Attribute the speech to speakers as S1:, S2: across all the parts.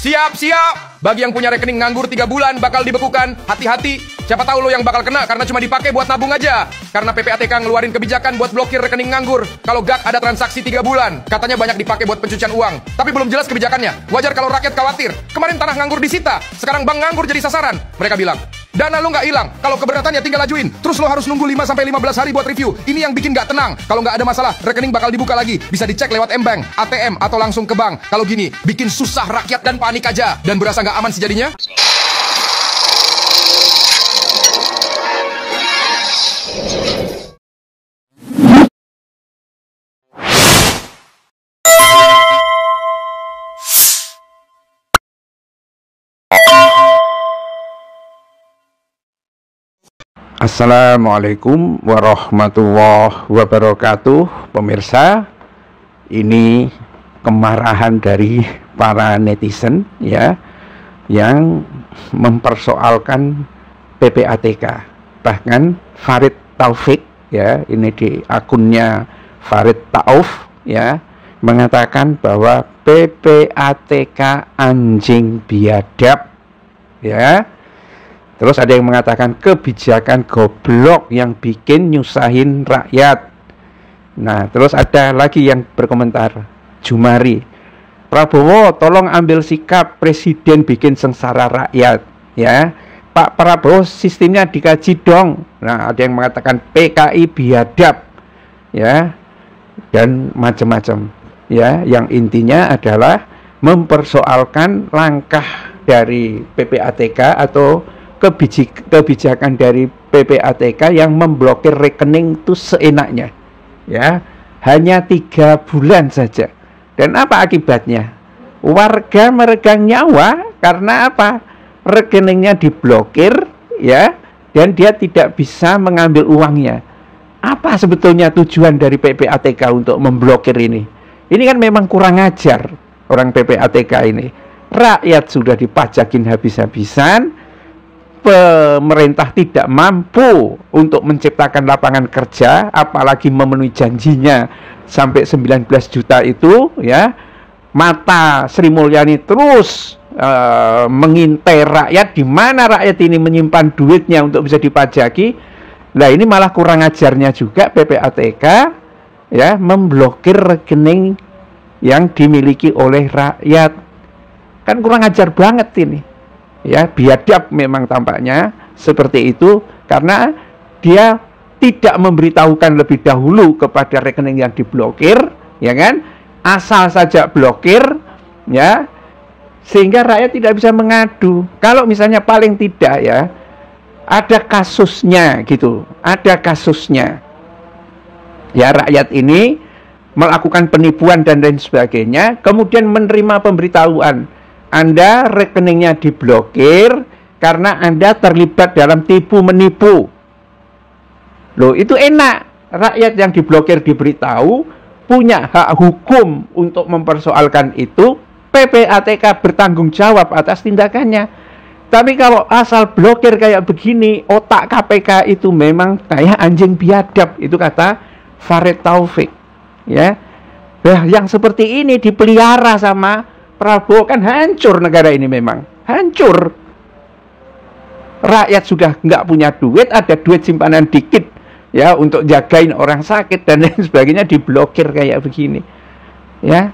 S1: Siap, siap. Bagi yang punya rekening nganggur 3 bulan bakal dibekukan. Hati-hati. Siapa tahu lo yang bakal kena karena cuma dipakai buat nabung aja. Karena PPATK ngeluarin kebijakan buat blokir rekening nganggur kalau gak ada transaksi 3 bulan. Katanya banyak dipakai buat pencucian uang. Tapi belum jelas kebijakannya. Wajar kalau rakyat khawatir. Kemarin tanah nganggur disita. Sekarang bank nganggur jadi sasaran. Mereka bilang, dana lo nggak hilang. Kalau keberatan ya tinggal ajuin. Terus lo harus nunggu 5-15 hari buat review. Ini yang bikin nggak tenang. Kalau nggak ada masalah, rekening bakal dibuka lagi. Bisa dicek lewat M-Bank, ATM, atau langsung ke bank. Kalau gini, bikin susah rakyat dan panik aja. Dan berasa nggak aman sejadinya.
S2: Assalamualaikum warahmatullahi wabarakatuh. Pemirsa, ini kemarahan dari para netizen ya, yang mempersoalkan PPATK. Bahkan Farid Taufik ya, ini di akunnya Farid Tauf ya, mengatakan bahwa PPATK anjing biadab ya. Terus ada yang mengatakan kebijakan goblok yang bikin nyusahin rakyat. Nah, terus ada lagi yang berkomentar, Jumari, Prabowo tolong ambil sikap, presiden bikin sengsara rakyat ya. Pak Prabowo sistemnya dikaji dong. Nah, ada yang mengatakan PKI biadab ya, dan macam-macam ya. Yang intinya adalah mempersoalkan langkah dari PPATK atau kebijakan dari PPATK yang memblokir rekening itu seenaknya ya, hanya 3 bulan saja. Dan apa akibatnya? Warga meregang nyawa karena apa? Rekeningnya diblokir ya, dan dia tidak bisa mengambil uangnya. Apa sebetulnya tujuan dari PPATK untuk memblokir ini? Ini kan memang kurang ajar orang PPATK ini. Rakyat sudah dipajakin habis-habisan, pemerintah tidak mampu untuk menciptakan lapangan kerja, apalagi memenuhi janjinya sampai 19 juta itu ya. Mata Sri Mulyani terus mengintai rakyat, di mana rakyat ini menyimpan duitnya untuk bisa dipajaki. Nah, ini malah kurang ajarnya juga PPATK ya, memblokir rekening yang dimiliki oleh rakyat. Kan kurang ajar banget ini ya, biadab memang tampaknya seperti itu, karena dia tidak memberitahukan lebih dahulu kepada rekening yang diblokir ya kan, asal saja blokir ya, sehingga rakyat tidak bisa mengadu. Kalau misalnya paling tidak ya, ada kasusnya gitu, ada kasusnya ya, rakyat ini melakukan penipuan dan lain sebagainya, kemudian menerima pemberitahuan Anda rekeningnya diblokir karena Anda terlibat dalam tipu menipu. Loh, itu enak. Rakyat yang diblokir diberitahu, punya hak hukum untuk mempersoalkan itu. PPATK bertanggung jawab atas tindakannya. Tapi kalau asal blokir kayak begini, otak KPK itu memang kayak anjing biadab. Itu kata Farid Taufik ya. Nah, yang seperti ini dipelihara sama Prabowo, kan hancur negara ini, memang hancur. Rakyat sudah nggak punya duit, ada duit simpanan dikit ya untuk jagain orang sakit dan lain sebagainya, diblokir kayak begini ya.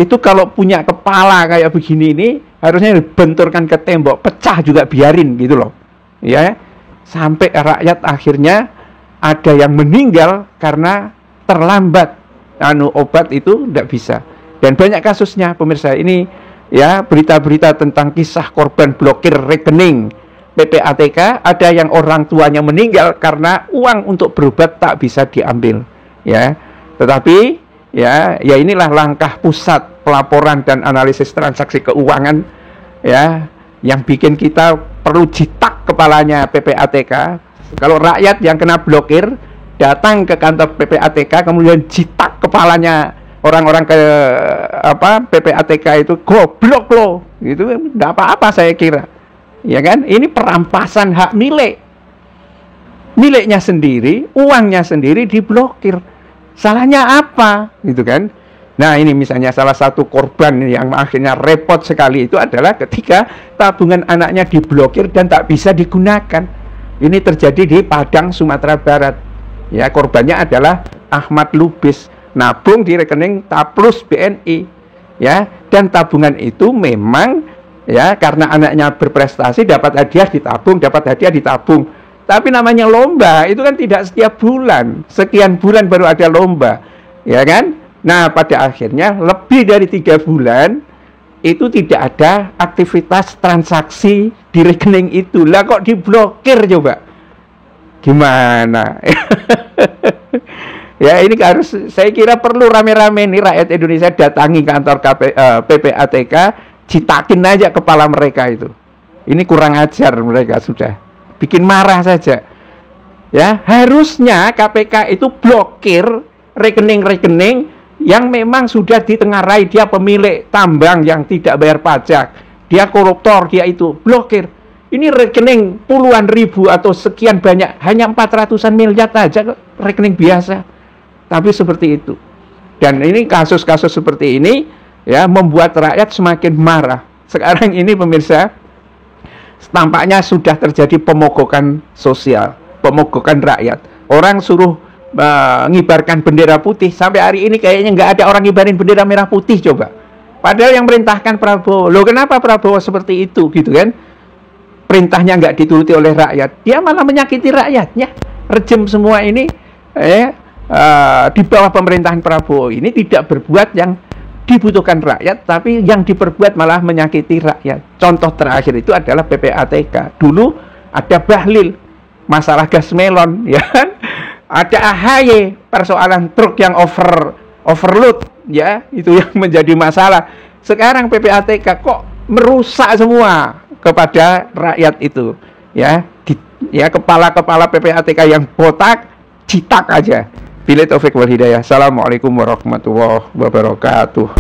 S2: Itu kalau punya kepala kayak begini ini harusnya dibenturkan ke tembok, pecah juga biarin gitu loh ya. Sampai rakyat akhirnya ada yang meninggal karena terlambat obat itu tidak bisa. Dan banyak kasusnya pemirsa ini ya, berita-berita tentang kisah korban blokir rekening PPATK. Ada yang orang tuanya meninggal karena uang untuk berobat tak bisa diambil ya. Tetapi ya inilah langkah pusat pelaporan dan analisis transaksi keuangan ya, yang bikin kita perlu jitak kepalanya PPATK. Kalau rakyat yang kena blokir datang ke kantor PPATK, kemudian jitak kepalanya orang-orang ke PPATK itu, goblok loh gitu, enggak apa-apa saya kira ya kan. Ini perampasan hak miliknya sendiri, uangnya sendiri diblokir. Salahnya apa gitu kan Nah, ini misalnya salah satu korban yang akhirnya repot sekali itu adalah ketika tabungan anaknya diblokir dan tak bisa digunakan. Ini terjadi di Padang, Sumatera Barat. Ya, korbannya adalah Ahmad Lubis, nabung di rekening Taplus BNI. Ya, dan tabungan itu memang ya karena anaknya berprestasi dapat hadiah ditabung, dapat hadiah ditabung. Tapi namanya lomba, itu kan tidak setiap bulan. Sekian bulan baru ada lomba. Ya kan? Nah, pada akhirnya lebih dari 3 bulan itu tidak ada aktivitas transaksi di rekening itu. Lah kok diblokir coba? Gimana? Ya, ini harus, saya kira perlu rame-rame nih rakyat Indonesia datangi kantor PPATK, citakin aja kepala mereka itu. Ini kurang ajar mereka sudah. Bikin marah saja. Ya, harusnya KPK itu blokir rekening-rekening yang memang sudah ditengarai, dia pemilik tambang yang tidak bayar pajak, dia koruptor, dia itu blokir. Ini rekening puluhan ribu atau sekian banyak, hanya 400-an miliar saja rekening biasa. Tapi seperti itu. Dan ini kasus-kasus seperti ini ya membuat rakyat semakin marah. Sekarang ini pemirsa, tampaknya sudah terjadi pemogokan sosial, pemogokan rakyat. Orang suruh mengibarkan bendera putih, sampai hari ini kayaknya nggak ada orang ngibarin bendera merah putih coba. Padahal yang merintahkan Prabowo. Loh, kenapa Prabowo seperti itu gitu kan? Perintahnya nggak dituruti oleh rakyat, dia malah menyakiti rakyatnya. Rejim semua ini di bawah pemerintahan Prabowo ini tidak berbuat yang dibutuhkan rakyat, tapi yang diperbuat malah menyakiti rakyat. Contoh terakhir itu adalah PPATK. Dulu ada Bahlil, masalah gas melon, ya kan? Ada AHY, persoalan truk yang overload, ya, itu yang menjadi masalah. Sekarang PPATK kok merusak semua kepada rakyat itu, ya. Ya, kepala-kepala PPATK yang botak, citak aja. Billahi taufik wal hidayah. Assalamualaikum warahmatullahi wabarakatuh.